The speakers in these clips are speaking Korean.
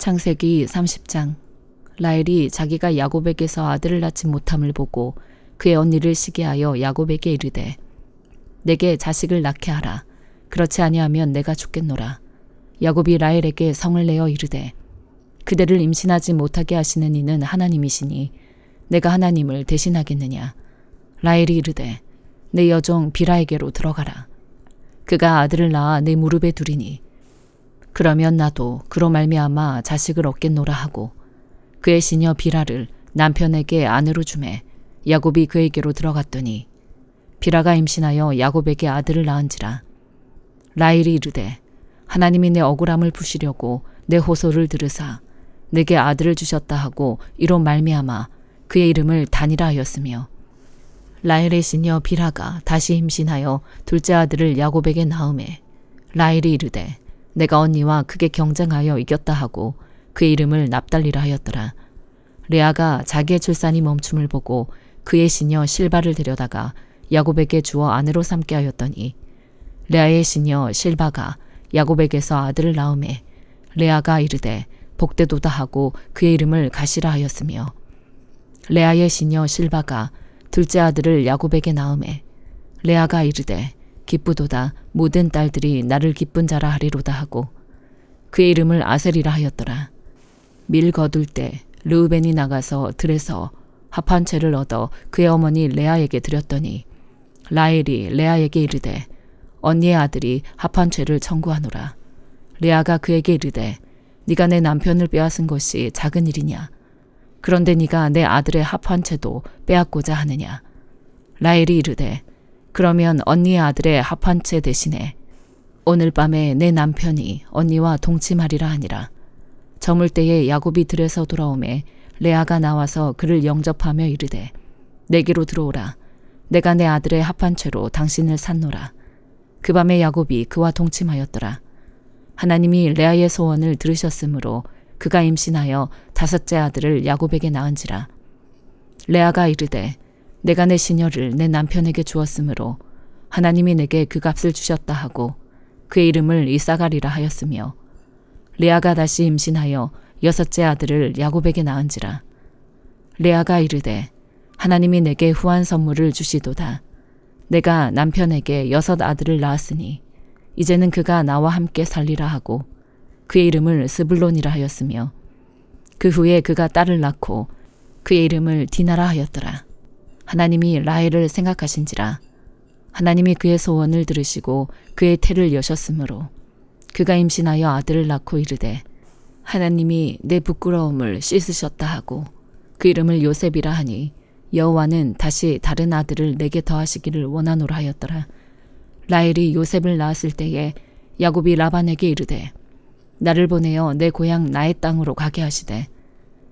창세기 30장. 라헬이 자기가 야곱에게서 아들을 낳지 못함을 보고 그의 언니를 시기하여 야곱에게 이르되 내게 자식을 낳게 하라. 그렇지 아니하면 내가 죽겠노라. 야곱이 라헬에게 성을 내어 이르되 그대를 임신하지 못하게 하시는 이는 하나님이시니 내가 하나님을 대신하겠느냐. 라헬이 이르되 내 여종 빌하에게로 들어가라. 그가 아들을 낳아 내 무릎에 두리니 그러면 나도 그로 말미암아 자식을 얻겠노라 하고 그의 시녀 빌하를 남편에게 아내로 주매 야곱이 그에게로 들어갔더니 빌하가 임신하여 야곱에게 아들을 낳은지라. 라헬이 이르되 하나님이 내 억울함을 푸시려고 내 호소를 들으사 내게 아들을 주셨다 하고 이로 말미암아 그의 이름을 단이라 하였으며 라헬의 시녀 빌하가 다시 임신하여 둘째 아들을 야곱에게 낳음에 라헬이 이르되 내가 언니와 크게 경쟁하여 이겼다 하고 그의 이름을 납달리라 하였더라. 레아가 자기의 출산이 멈춤을 보고 그의 시녀 실바를 데려다가 야곱에게 주어 아내로 삼게 하였더니 레아의 시녀 실바가 야곱에게서 아들을 낳음에 레아가 이르되 복되도다 하고 그의 이름을 가시라 하였으며 레아의 시녀 실바가 둘째 아들을 야곱에게 낳음에 레아가 이르되 기쁘도다 모든 딸들이 나를 기쁜 자라 하리로다 하고 그의 이름을 아셀이라 하였더라. 밀 거둘 때 르우벤이 나가서 들에서 합한 채를 얻어 그의 어머니 레아에게 드렸더니 라헬이 레아에게 이르되 언니의 아들이 합한 채를 청구하노라. 레아가 그에게 이르되 네가 내 남편을 빼앗은 것이 작은 일이냐. 그런데 네가 내 아들의 합한 채도 빼앗고자 하느냐. 라헬이 이르되 그러면 언니의 아들의 합한 채 대신에 오늘 밤에 내 남편이 언니와 동침하리라 하니라. 저물 때에 야곱이 들에서 돌아오매 레아가 나와서 그를 영접하며 이르되 내게로 들어오라. 내가 내 아들의 합한 채로 당신을 샀노라. 그 밤에 야곱이 그와 동침하였더라. 하나님이 레아의 소원을 들으셨으므로 그가 임신하여 다섯째 아들을 야곱에게 낳은지라. 레아가 이르되 내가 내 시녀를 내 남편에게 주었으므로 하나님이 내게 그 값을 주셨다 하고 그의 이름을 이사가리라 하였으며 레아가 다시 임신하여 여섯째 아들을 야곱에게 낳은지라. 레아가 이르되 하나님이 내게 후한 선물을 주시도다. 내가 남편에게 여섯 아들을 낳았으니 이제는 그가 나와 함께 살리라 하고 그의 이름을 스불론이라 하였으며 그 후에 그가 딸을 낳고 그의 이름을 디나라 하였더라. 하나님이 라헬을 생각하신지라. 하나님이 그의 소원을 들으시고 그의 태를 여셨으므로 그가 임신하여 아들을 낳고 이르되 하나님이 내 부끄러움을 씻으셨다 하고 그 이름을 요셉이라 하니 여호와는 다시 다른 아들을 내게 더하시기를 원하노라 하였더라. 라헬이 요셉을 낳았을 때에 야곱이 라반에게 이르되 나를 보내어 내 고향 나의 땅으로 가게 하시되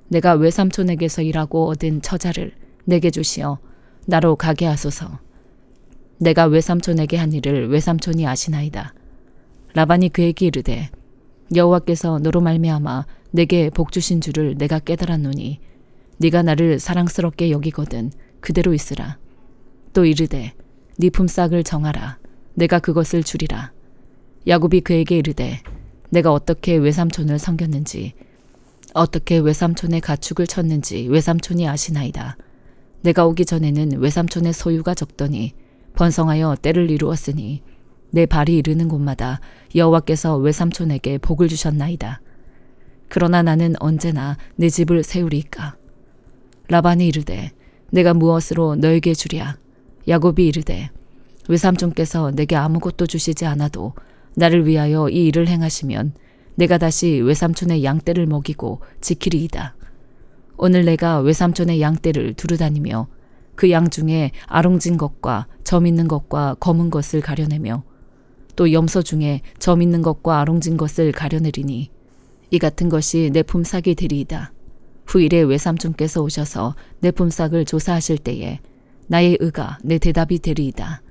내가 외삼촌에게서 일하고 얻은 처자를 내게 주시어 나로 가게 하소서. 내가 외삼촌에게 한 일을 외삼촌이 아시나이다. 라반이 그에게 이르되 여호와께서 너로 말미암아 내게 복 주신 줄을 내가 깨달았노니 네가 나를 사랑스럽게 여기거든 그대로 있으라. 또 이르되 네 품삯을 정하라. 내가 그것을 주리라. 야곱이 그에게 이르되 내가 어떻게 외삼촌을 섬겼는지 어떻게 외삼촌의 가축을 쳤는지 외삼촌이 아시나이다. 내가 오기 전에는 외삼촌의 소유가 적더니 번성하여 때를 이루었으니 내 발이 이르는 곳마다 여호와께서 외삼촌에게 복을 주셨나이다. 그러나 나는 언제나 내 집을 세우리이까. 라반이 이르되 내가 무엇으로 너에게 주랴. 야곱이 이르되 외삼촌께서 내게 아무것도 주시지 않아도 나를 위하여 이 일을 행하시면 내가 다시 외삼촌의 양떼를 먹이고 지키리이다. 오늘 내가 외삼촌의 양떼를 두루다니며 그 양 중에 아롱진 것과 점 있는 것과 검은 것을 가려내며 또 염소 중에 점 있는 것과 아롱진 것을 가려내리니 이 같은 것이 내 품삯이 되리이다. 후일에 외삼촌께서 오셔서 내 품삯을 조사하실 때에 나의 의가 내 대답이 되리이다.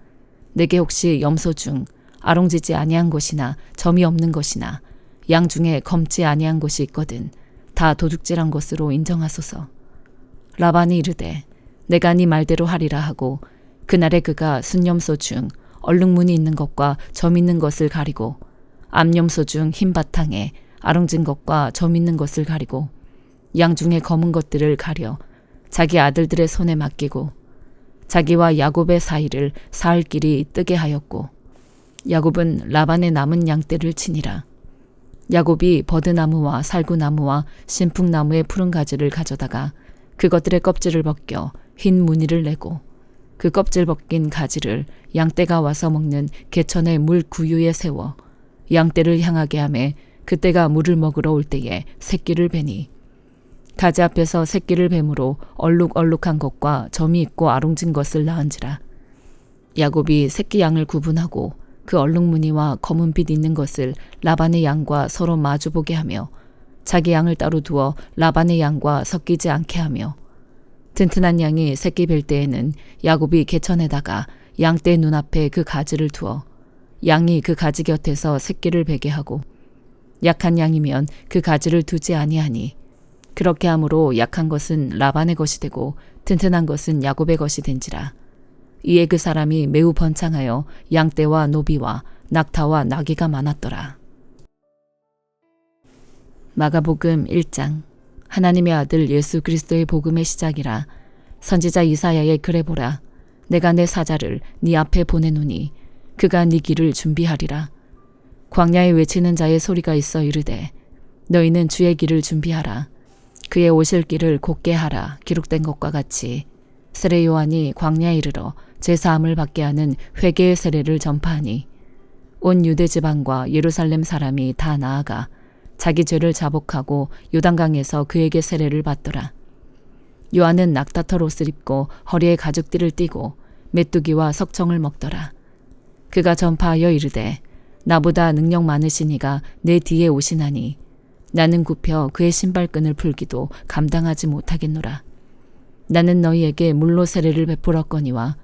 내게 혹시 염소 중 아롱지지 아니한 것이나 점이 없는 것이나 양 중에 검지 아니한 것이 있거든 다 도둑질한 것으로 인정하소서. 라반이 이르되 내가 네 말대로 하리라 하고 그날에 그가 순염소 중 얼룩무늬 있는 것과 점 있는 것을 가리고 암염소 중 흰 바탕에 아롱진 것과 점 있는 것을 가리고 양 중에 검은 것들을 가려 자기 아들들의 손에 맡기고 자기와 야곱의 사이를 사흘 길이 뜨게 하였고 야곱은 라반의 남은 양떼를 치니라. 야곱이 버드나무와 살구나무와 신풍나무의 푸른 가지를 가져다가 그것들의 껍질을 벗겨 흰 무늬를 내고 그 껍질 벗긴 가지를 양떼가 와서 먹는 개천의 물 구유에 세워 양떼를 향하게 하매 그때가 물을 먹으러 올 때에 새끼를 베니 가지 앞에서 새끼를 뱀으로 얼룩얼룩한 것과 점이 있고 아롱진 것을 낳은지라. 야곱이 새끼 양을 구분하고 그 얼룩무늬와 검은빛 있는 것을 라반의 양과 서로 마주보게 하며 자기 양을 따로 두어 라반의 양과 섞이지 않게 하며 튼튼한 양이 새끼 뵐 때에는 야곱이 개천에다가 양떼 눈앞에 그 가지를 두어 양이 그 가지 곁에서 새끼를 베게 하고 약한 양이면 그 가지를 두지 아니하니 그렇게 함으로 약한 것은 라반의 것이 되고 튼튼한 것은 야곱의 것이 된지라. 이에 그 사람이 매우 번창하여 양떼와 노비와 낙타와 나귀가 많았더라. 마가복음 1장. 하나님의 아들 예수 그리스도의 복음의 시작이라. 선지자 이사야의 글에 보라. 내가 내 사자를 네 앞에 보내노니 그가 네 길을 준비하리라. 광야에 외치는 자의 소리가 있어 이르되 너희는 주의 길을 준비하라. 그의 오실 길을 곧게 하라. 기록된 것과 같이 세례 요한이 광야에 이르러 제사함을 받게 하는 회개의 세례를 전파하니 온 유대 지방과 예루살렘 사람이 다 나아가 자기 죄를 자복하고 요단강에서 그에게 세례를 받더라. 요한은 낙타털 옷을 입고 허리에 가죽띠를 띠고 메뚜기와 석청을 먹더라. 그가 전파하여 이르되 나보다 능력 많으신 이가 내 뒤에 오시나니 나는 굽혀 그의 신발끈을 풀기도 감당하지 못하겠노라. 나는 너희에게 물로 세례를 베풀었거니와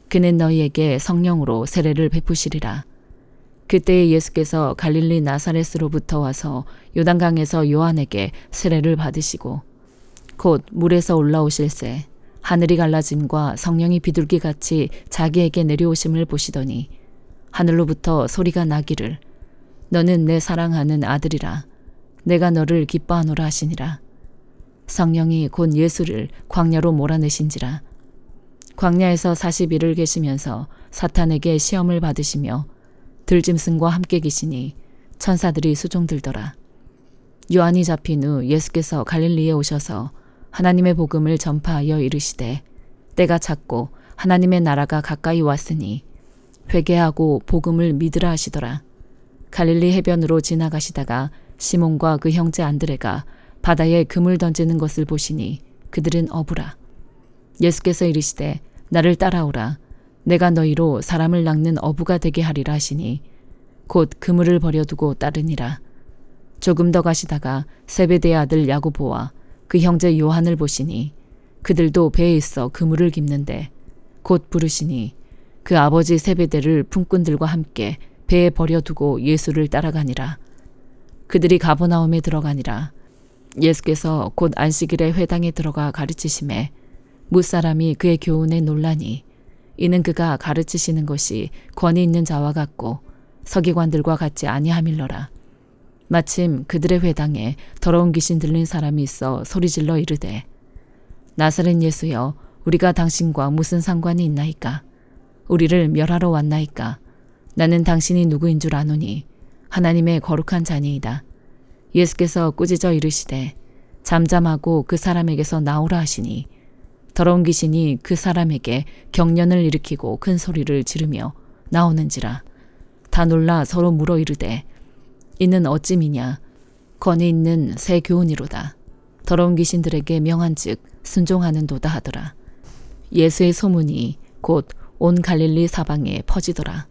그는 너희에게 성령으로 세례를 베푸시리라. 그때에 예수께서 갈릴리 나사렛으로부터 와서 요단강에서 요한에게 세례를 받으시고 곧 물에서 올라오실새 하늘이 갈라짐과 성령이 비둘기같이 자기에게 내려오심을 보시더니 하늘로부터 소리가 나기를 너는 내 사랑하는 아들이라 내가 너를 기뻐하노라 하시니라. 성령이 곧 예수를 광야로 몰아내신지라. 광야에서 40일을 계시면서 사탄에게 시험을 받으시며 들짐승과 함께 계시니 천사들이 수종들더라. 요한이 잡힌 후 예수께서 갈릴리에 오셔서 하나님의 복음을 전파하여 이르시되 때가 찼고 하나님의 나라가 가까이 왔으니 회개하고 복음을 믿으라 하시더라. 갈릴리 해변으로 지나가시다가 시몬과 그 형제 안드레가 바다에 금을 던지는 것을 보시니 그들은 어부라. 예수께서 이르시되 나를 따라오라. 내가 너희로 사람을 낚는 어부가 되게 하리라 하시니 곧 그물을 버려두고 따르니라. 조금 더 가시다가 세베대의 아들 야고보와 그 형제 요한을 보시니 그들도 배에 있어 그물을 깁는데 곧 부르시니 그 아버지 세베대를 품꾼들과 함께 배에 버려두고 예수를 따라가니라. 그들이 가버나움에 들어가니라. 예수께서 곧 안식일에 회당에 들어가 가르치심에 무사람이 그의 교훈에 놀라니 이는 그가 가르치시는 것이 권위 있는 자와 같고 서기관들과 같지 아니함일러라. 마침 그들의 회당에 더러운 귀신 들린 사람이 있어 소리질러 이르되 나사렛 예수여 우리가 당신과 무슨 상관이 있나이까? 우리를 멸하러 왔나이까? 나는 당신이 누구인 줄 아노니 하나님의 거룩한 자니이다. 예수께서 꾸짖어 이르시되 잠잠하고 그 사람에게서 나오라 하시니 더러운 귀신이 그 사람에게 경련을 일으키고 큰 소리를 지르며 나오는지라. 다 놀라 서로 물어 이르되 이는 어찌미냐? 권위 있는 새 교훈이로다. 더러운 귀신들에게 명한즉 순종하는도다 하더라. 예수의 소문이 곧 온 갈릴리 사방에 퍼지더라.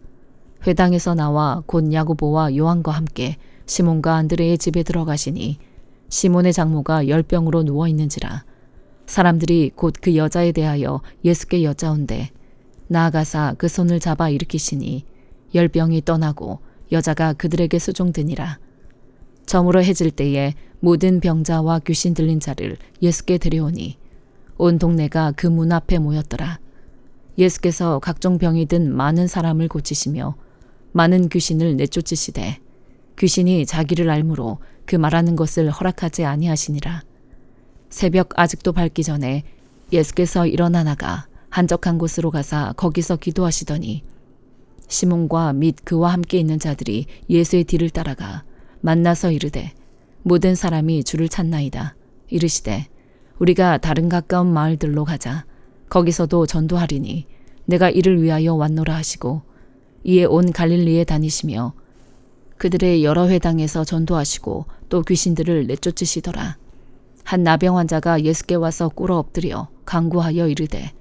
회당에서 나와 곧 야고보와 요한과 함께 시몬과 안드레의 집에 들어가시니 시몬의 장모가 열병으로 누워있는지라. 사람들이 곧 그 여자에 대하여 예수께 여짜온대 나아가사 그 손을 잡아 일으키시니 열병이 떠나고 여자가 그들에게 수종드니라. 저물어 해질 때에 모든 병자와 귀신 들린 자를 예수께 데려오니 온 동네가 그 문 앞에 모였더라. 예수께서 각종 병이 든 많은 사람을 고치시며 많은 귀신을 내쫓으시되 귀신이 자기를 알므로 그 말하는 것을 허락하지 아니하시니라. 새벽 아직도 밝기 전에 예수께서 일어나 나가 한적한 곳으로 가사 거기서 기도하시더니 시몬과 및 그와 함께 있는 자들이 예수의 뒤를 따라가 만나서 이르되 모든 사람이 주를 찾나이다. 이르시되 우리가 다른 가까운 마을들로 가자. 거기서도 전도하리니 내가 이를 위하여 왔노라 하시고 이에 온 갈릴리에 다니시며 그들의 여러 회당에서 전도하시고 또 귀신들을 내쫓으시더라. 한 나병 환자가 예수께 와서 꿇어 엎드려 간구하여 이르되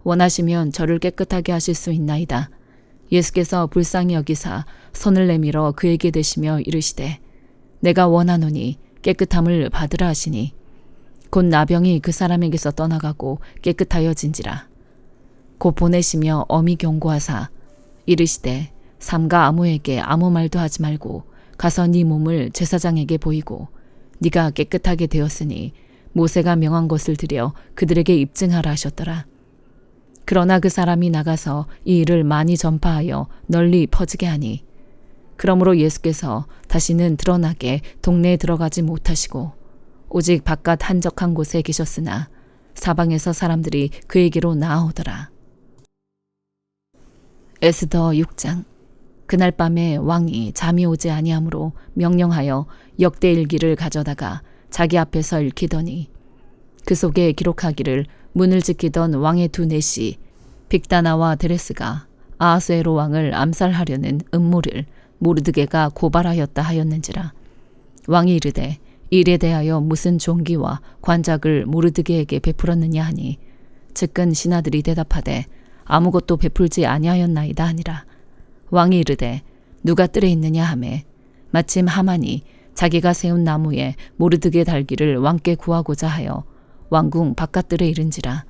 원하시면 저를 깨끗하게 하실 수 있나이다. 예수께서 불쌍히 여기사 손을 내밀어 그에게 대시며 이르시되 내가 원하노니 깨끗함을 받으라 하시니 곧 나병이 그 사람에게서 떠나가고 깨끗하여진지라. 곧 보내시며 엄히 경고하사 이르시되 삼가 아무에게 아무 말도 하지 말고 가서 네 몸을 제사장에게 보이고 네가 깨끗하게 되었으니 모세가 명한 것을 드려 그들에게 입증하라 하셨더라. 그러나 그 사람이 나가서 이 일을 많이 전파하여 널리 퍼지게 하니 그러므로 예수께서 다시는 드러나게 동네에 들어가지 못하시고 오직 바깥 한적한 곳에 계셨으나 사방에서 사람들이 그에게로 나아오더라. 에스더 6장. 그날 밤에 왕이 잠이 오지 아니하므로 명령하여 역대일기를 가져다가 자기 앞에서 읽히더니 그 속에 기록하기를 문을 지키던 왕의 두 내시 빅다나와 데레스가 아하수에로 왕을 암살하려는 음모를 모르드게가 고발하였다 하였는지라. 왕이 이르되 이 일에 대하여 무슨 종기와 관작을 모르드게에게 베풀었느냐 하니 측근 신하들이 대답하되 아무것도 베풀지 아니하였나이다 하니라. 왕이 이르되 누가 뜰에 있느냐 하매 마침 하만이 자기가 세운 나무에 모르드게 달기를 왕께 구하고자 하여 왕궁 바깥뜰에 이른지라.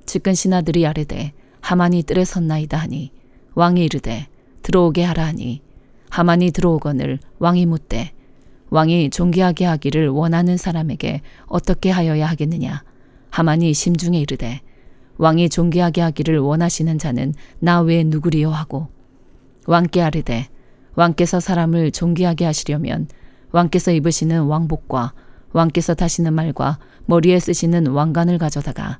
측근 신하들이 아뢰되 하만이 뜰에 섰나이다 하니 왕이 이르되 들어오게 하라 하니 하만이 들어오거늘 왕이 묻되 왕이 존귀하게 하기를 원하는 사람에게 어떻게 하여야 하겠느냐. 하만이 심중에 이르되 왕이 존귀하게 하기를 원하시는 자는 나 외에 누구리요 하고 왕께 아뢰되 왕께서 사람을 존귀하게 하시려면 왕께서 입으시는 왕복과 왕께서 타시는 말과 머리에 쓰시는 왕관을 가져다가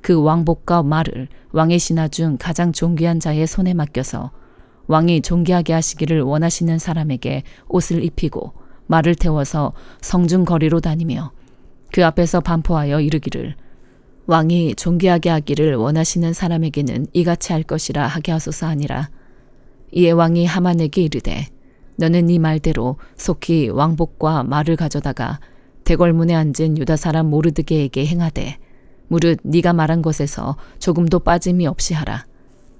그 왕복과 말을 왕의 신하 중 가장 존귀한 자의 손에 맡겨서 왕이 존귀하게 하시기를 원하시는 사람에게 옷을 입히고 말을 태워서 성중 거리로 다니며 그 앞에서 반포하여 이르기를 왕이 존귀하게 하기를 원하시는 사람에게는 이같이 할 것이라 하게 하소서 하니라. 이에 왕이 하만에게 이르되 너는 네 말대로 속히 왕복과 말을 가져다가 대궐문에 앉은 유다 사람 모르드게에게 행하되 무릇 네가 말한 것에서 조금도 빠짐이 없이 하라.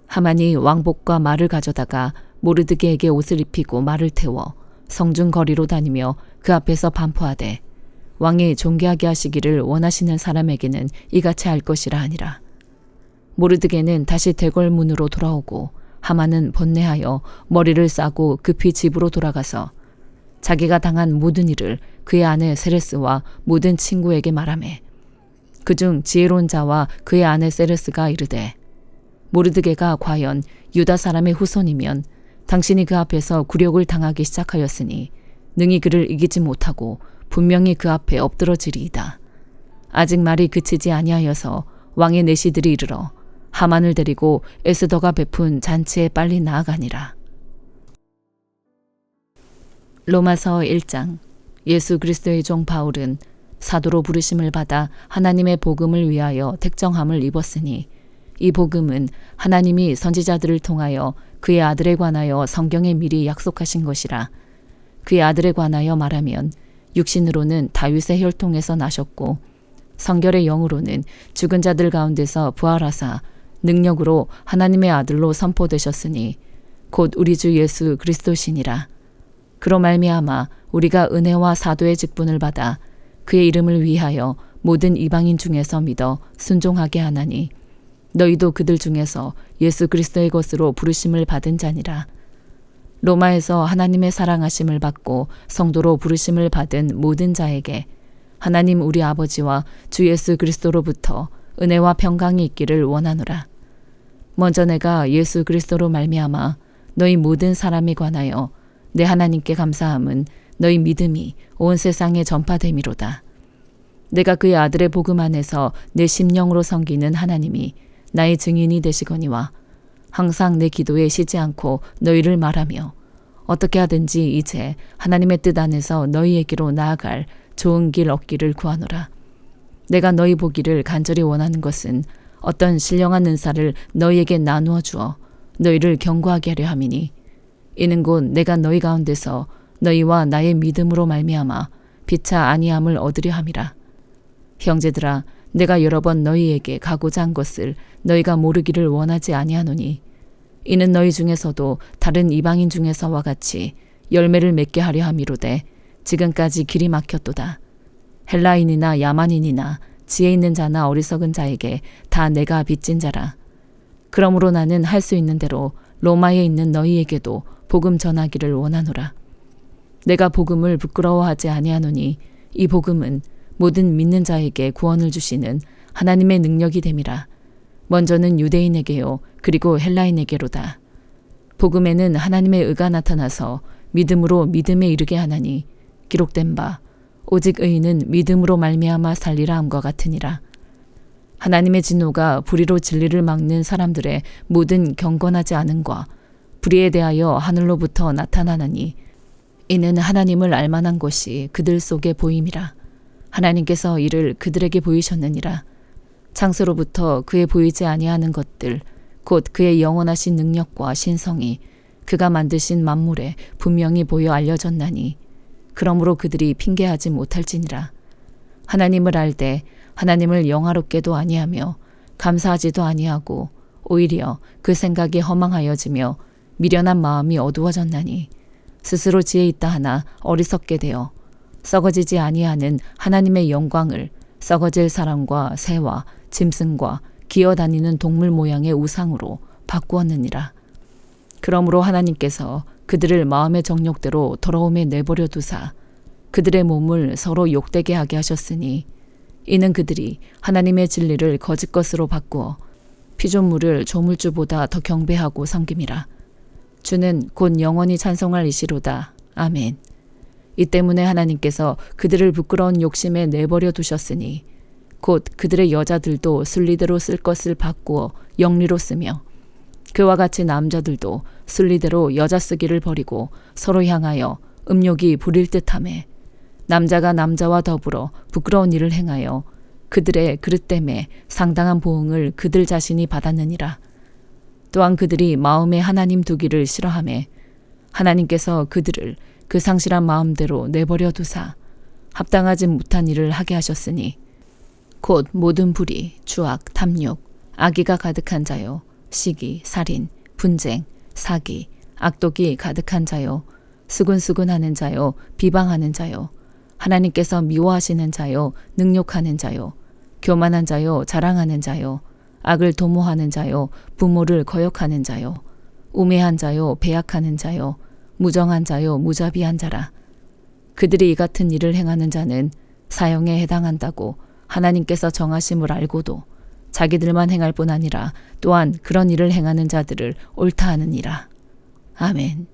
하만이 왕복과 말을 가져다가 모르드게에게 옷을 입히고 말을 태워 성중 거리로 다니며 그 앞에서 반포하되 왕이 존귀하게 하시기를 원하시는 사람에게는 이같이 할 것이라 하니라. 모르드게는 다시 대궐문으로 돌아오고 하만은 번뇌하여 머리를 싸고 급히 집으로 돌아가서 자기가 당한 모든 일을 그의 아내 세레스와 모든 친구에게 말하매 그중 지혜로운 자와 그의 아내 세레스가 이르되 모르드게가 과연 유다 사람의 후손이면 당신이 그 앞에서 굴욕을 당하기 시작하였으니 능히 그를 이기지 못하고 분명히 그 앞에 엎드러지리이다. 아직 말이 그치지 아니하여서 왕의 내시들이 이르러 하만을 데리고 에스더가 베푼 잔치에 빨리 나아가니라. 로마서 1장. 예수 그리스도의 종 바울은 사도로 부르심을 받아 하나님의 복음을 위하여 택정함을 입었으니 이 복음은 하나님이 선지자들을 통하여 그의 아들에 관하여 성경에 미리 약속하신 것이라. 그의 아들에 관하여 말하면 육신으로는 다윗의 혈통에서 나셨고 성결의 영으로는 죽은 자들 가운데서 부활하사 능력으로 하나님의 아들로 선포되셨으니 곧 우리 주 예수 그리스도시니라. 그로 말미암아 우리가 은혜와 사도의 직분을 받아 그의 이름을 위하여 모든 이방인 중에서 믿어 순종하게 하나니 너희도 그들 중에서 예수 그리스도의 것으로 부르심을 받은 자니라. 로마에서 하나님의 사랑하심을 받고 성도로 부르심을 받은 모든 자에게 하나님 우리 아버지와 주 예수 그리스도로부터 은혜와 평강이 있기를 원하노라. 먼저 내가 예수 그리스도로 말미암아 너희 모든 사람에 관하여 내 하나님께 감사함은 너희 믿음이 온 세상에 전파됨이로다. 내가 그의 아들의 복음 안에서 내 심령으로 섬기는 하나님이 나의 증인이 되시거니와 항상 내 기도에 쉬지 않고 너희를 말하며 어떻게 하든지 이제 하나님의 뜻 안에서 너희에게로 나아갈 좋은 길 얻기를 구하노라. 내가 너희 보기를 간절히 원하는 것은 어떤 신령한 은사를 너희에게 나누어 주어 너희를 견고하게 하려 함이니 이는 곧 내가 너희 가운데서 너희와 나의 믿음으로 말미암아 피차 아니함을 얻으려 함이라. 형제들아, 내가 여러 번 너희에게 가고자 한 것을 너희가 모르기를 원하지 아니하노니 이는 너희 중에서도 다른 이방인 중에서와 같이 열매를 맺게 하려 함이로되 지금까지 길이 막혔도다. 헬라인이나 야만인이나 지혜 있는 자나 어리석은 자에게 다 내가 빚진 자라. 그러므로 나는 할 수 있는 대로 로마에 있는 너희에게도 복음 전하기를 원하노라. 내가 복음을 부끄러워하지 아니하노니 이 복음은 모든 믿는 자에게 구원을 주시는 하나님의 능력이 됨이라. 먼저는 유대인에게요 그리고 헬라인에게로다. 복음에는 하나님의 의가 나타나서 믿음으로 믿음에 이르게 하나니 기록된 바 오직 의인은 믿음으로 말미암아 살리라 함과 같으니라. 하나님의 진노가 불의로 진리를 막는 사람들의 모든 경건하지 않음과 불의에 대하여 하늘로부터 나타나나니 이는 하나님을 알만한 것이 그들 속에 보임이라. 하나님께서 이를 그들에게 보이셨느니라. 창세로부터 그의 보이지 아니하는 것들 곧 그의 영원하신 능력과 신성이 그가 만드신 만물에 분명히 보여 알려졌나니 그러므로 그들이 핑계하지 못할지니라. 하나님을 알되 하나님을 영화롭게도 아니하며 감사하지도 아니하고 오히려 그 생각이 허망하여지며 미련한 마음이 어두워졌나니 스스로 지혜 있다 하나 어리석게 되어 썩어지지 아니하는 하나님의 영광을 썩어질 사람과 새와 짐승과 기어다니는 동물 모양의 우상으로 바꾸었느니라. 그러므로 하나님께서 그들을 마음의 정욕대로 더러움에 내버려 두사 그들의 몸을 서로 욕되게 하게 하셨으니 이는 그들이 하나님의 진리를 거짓 것으로 바꾸어 피조물을 조물주보다 더 경배하고 섬김이라. 주는 곧 영원히 찬송할 이시로다. 아멘. 이 때문에 하나님께서 그들을 부끄러운 욕심에 내버려 두셨으니 곧 그들의 여자들도 순리대로 쓸 것을 바꾸어 영리로 쓰며 그와 같이 남자들도 순리대로 여자 쓰기를 버리고 서로 향하여 음욕이 부릴 듯하매 남자가 남자와 더불어 부끄러운 일을 행하여 그들의 그릇됨에 상당한 보응을 그들 자신이 받았느니라. 또한 그들이 마음에 하나님 두기를 싫어하매 하나님께서 그들을 그 상실한 마음대로 내버려 두사 합당하지 못한 일을 하게 하셨으니 곧 모든 불의, 주악, 탐욕, 악의가 가득한 자요, 시기, 살인, 분쟁, 사기, 악독이 가득한 자요, 수근수근하는 자요, 비방하는 자요, 하나님께서 미워하시는 자요, 능욕하는 자요, 교만한 자요, 자랑하는 자요, 악을 도모하는 자요, 부모를 거역하는 자요, 우매한 자요, 배약하는 자요, 무정한 자요, 무자비한 자라. 그들이 이 같은 일을 행하는 자는 사형에 해당한다고 하나님께서 정하심을 알고도 자기들만 행할 뿐 아니라 또한 그런 일을 행하는 자들을 옳다 하느니라. 아멘.